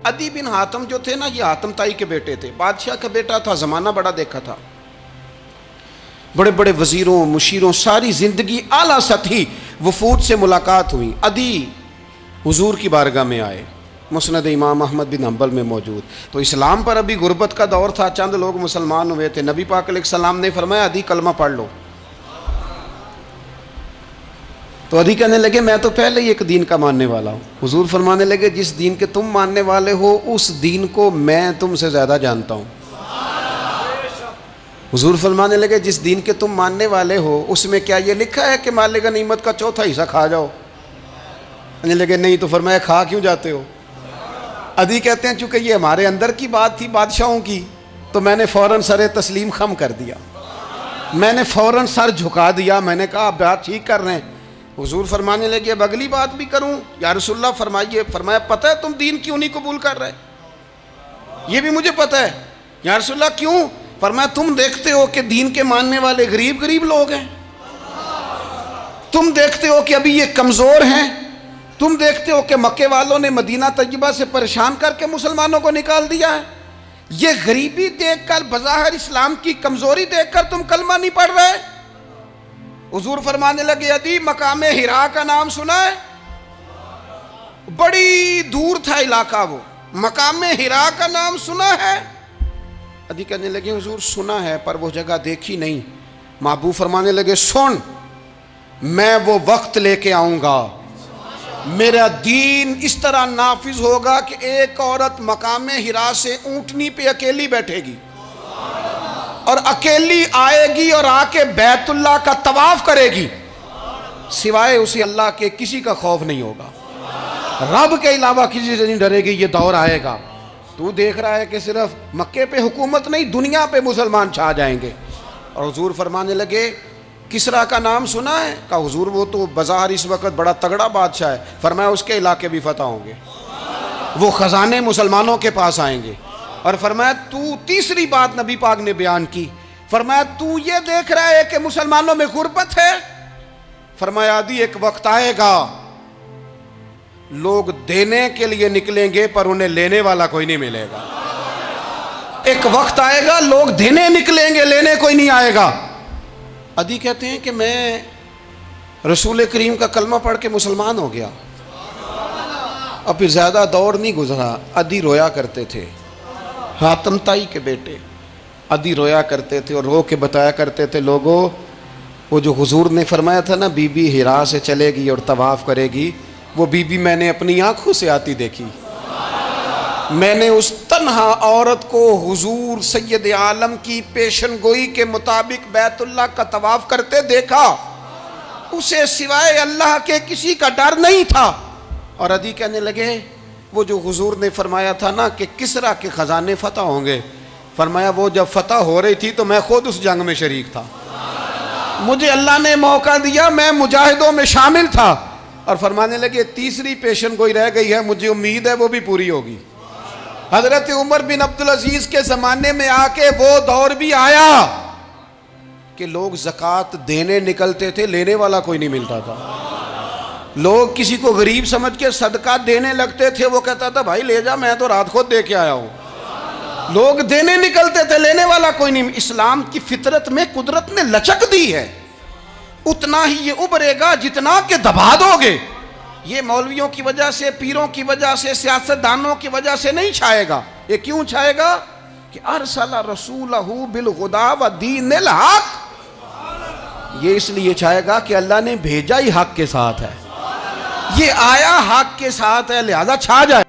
عدی بن حاتم جو تھے نا، یہ حاتم تائی کے بیٹے تھے، بادشاہ کا بیٹا تھا، زمانہ بڑا دیکھا تھا، بڑے بڑے وزیروں مشیروں، ساری زندگی اعلیٰ سطحی وفود سے ملاقات ہوئی۔ عدی حضور کی بارگاہ میں آئے، مسند امام احمد بن حنبل میں موجود۔ تو اسلام پر ابھی غربت کا دور تھا، چند لوگ مسلمان ہوئے تھے، نبی پاک علیہ السلام نے فرمایا عدی کلمہ پڑھ لو۔ تو عدی کہنے لگے میں تو پہلے ہی ایک دین کا ماننے والا ہوں۔ حضور فرمانے لگے جس دین کے تم ماننے والے ہو اس دین کو میں تم سے زیادہ جانتا ہوں۔ حضور فرمانے لگے جس دین کے تم ماننے والے ہو اس میں کیا یہ لکھا ہے کہ مال غنیمت کا چوتھا حصہ کھا جاؤ؟ کہنے لگے نہیں، تو فرمایا کھا کیوں جاتے ہو؟ عدی کہتے ہیں چونکہ یہ ہمارے اندر کی بات تھی بادشاہوں کی، تو میں نے فوراً سر تسلیم خم کر دیا، میں نے فوراً سر جھکا دیا، میں نے کہا آپ بات ٹھیک کر رہے ہیں۔ حضور فرمانے لگے اب اگلی بات بھی کروں یا رسول اللہ فرمائیے؟ فرمایا پتہ ہے تم دین کیوں نہیں قبول کر رہے؟ یہ بھی مجھے پتہ ہے۔ یا رسول اللہ کیوں؟ فرمایا تم دیکھتے ہو کہ دین کے ماننے والے غریب غریب لوگ ہیں، تم دیکھتے ہو کہ ابھی یہ کمزور ہیں، تم دیکھتے ہو کہ مکے والوں نے مدینہ طیبہ سے پریشان کر کے مسلمانوں کو نکال دیا ہے، یہ غریبی دیکھ کر بظاہر اسلام کی کمزوری دیکھ کر تم کلمہ نہیں پڑھ رہے؟ حضور فرمانے لگے عدی مقام حرا کا نام سنا ہے؟ بڑی دور تھا علاقہ، وہ مقام حرا کا نام سنا ہے؟ عدی کہنے لگے حضور سنا ہے پر وہ جگہ دیکھی نہیں۔ محبوب فرمانے لگے سن، میں وہ وقت لے کے آؤں گا، میرا دین اس طرح نافذ ہوگا کہ ایک عورت مقام حرا سے اونٹنی پہ اکیلی بیٹھے گی اور اکیلی آئے گی اور آ کے بیت اللہ کا طواف کرے گی، سوائے اسے اللہ کے کسی کا خوف نہیں ہوگا، رب کے علاوہ کسی سے نہیں ڈرے گی۔ یہ دور آئے گا، تو دیکھ رہا ہے کہ صرف مکے پہ حکومت نہیں دنیا پہ مسلمان چھا جائیں گے۔ اور حضور فرمانے لگے کسرا کا نام سنا ہے؟ کہا حضور وہ تو بظاہر اس وقت بڑا تگڑا بادشاہ ہے۔ فرمایا اس کے علاقے بھی فتح ہوں گے، وہ خزانے مسلمانوں کے پاس آئیں گے۔ اور فرمایا تو تیسری بات نبی پاک نے بیان کی، فرمایا تو یہ دیکھ رہا ہے کہ مسلمانوں میں غربت ہے؟ فرمایا عدی ایک وقت آئے گا لوگ دینے کے لیے نکلیں گے پر انہیں لینے والا کوئی نہیں ملے گا۔ ایک وقت آئے گا لوگ دینے نکلیں گے لینے کوئی نہیں آئے گا۔ عدی کہتے ہیں کہ میں رسول کریم کا کلمہ پڑھ کے مسلمان ہو گیا، اب پھر زیادہ دور نہیں گزرا، عدی رویا کرتے تھے، حاتم تائی کے بیٹے عدی رویا کرتے تھے اور رو کے بتایا کرتے تھے لوگوں وہ جو حضور نے فرمایا تھا نا بی بی حرا سے چلے گی اور طواف کرے گی، وہ بی بی میں نے اپنی آنکھوں سے آتی دیکھی، میں نے اس تنہا عورت کو حضور سید عالم کی پیشن گوئی کے مطابق بیت اللہ کا طواف کرتے دیکھا، اسے سوائے اللہ کے کسی کا ڈر نہیں تھا۔ اور عدی کہنے لگے وہ جو حضور نے فرمایا تھا نا کہ کسرا کے خزانے فتح ہوں گے، فرمایا وہ جب فتح ہو رہی تھی تو میں خود اس جنگ میں شریک تھا، مجھے اللہ نے موقع دیا، میں مجاہدوں میں شامل تھا۔ اور فرمانے لگے تیسری پیشن گوئی رہ گئی ہے، مجھے امید ہے وہ بھی پوری ہوگی۔ حضرت عمر بن عبدالعزیز کے زمانے میں آ کے وہ دور بھی آیا کہ لوگ زکوٰۃ دینے نکلتے تھے، لینے والا کوئی نہیں ملتا تھا، لوگ کسی کو غریب سمجھ کے صدقہ دینے لگتے تھے، وہ کہتا تھا بھائی لے جا میں تو رات خود دے کے آیا ہوں، لوگ دینے نکلتے تھے لینے والا کوئی نہیں۔ اسلام کی فطرت میں قدرت نے لچک دی ہے، اتنا ہی یہ ابھرے گا جتنا کہ دبا دو گے۔ یہ مولویوں کی وجہ سے، پیروں کی وجہ سے، سیاستدانوں کی وجہ سے نہیں چھائے گا۔ یہ کیوں چھائے گا کہ ارسل رسولہ بالہدی ودین الحق، یہ اس لیے چھائے گا کہ اللہ نے بھیجا ہی حق کے ساتھ ہے، یہ آیا حق کے ساتھ ہے، لہذا چھا جائے۔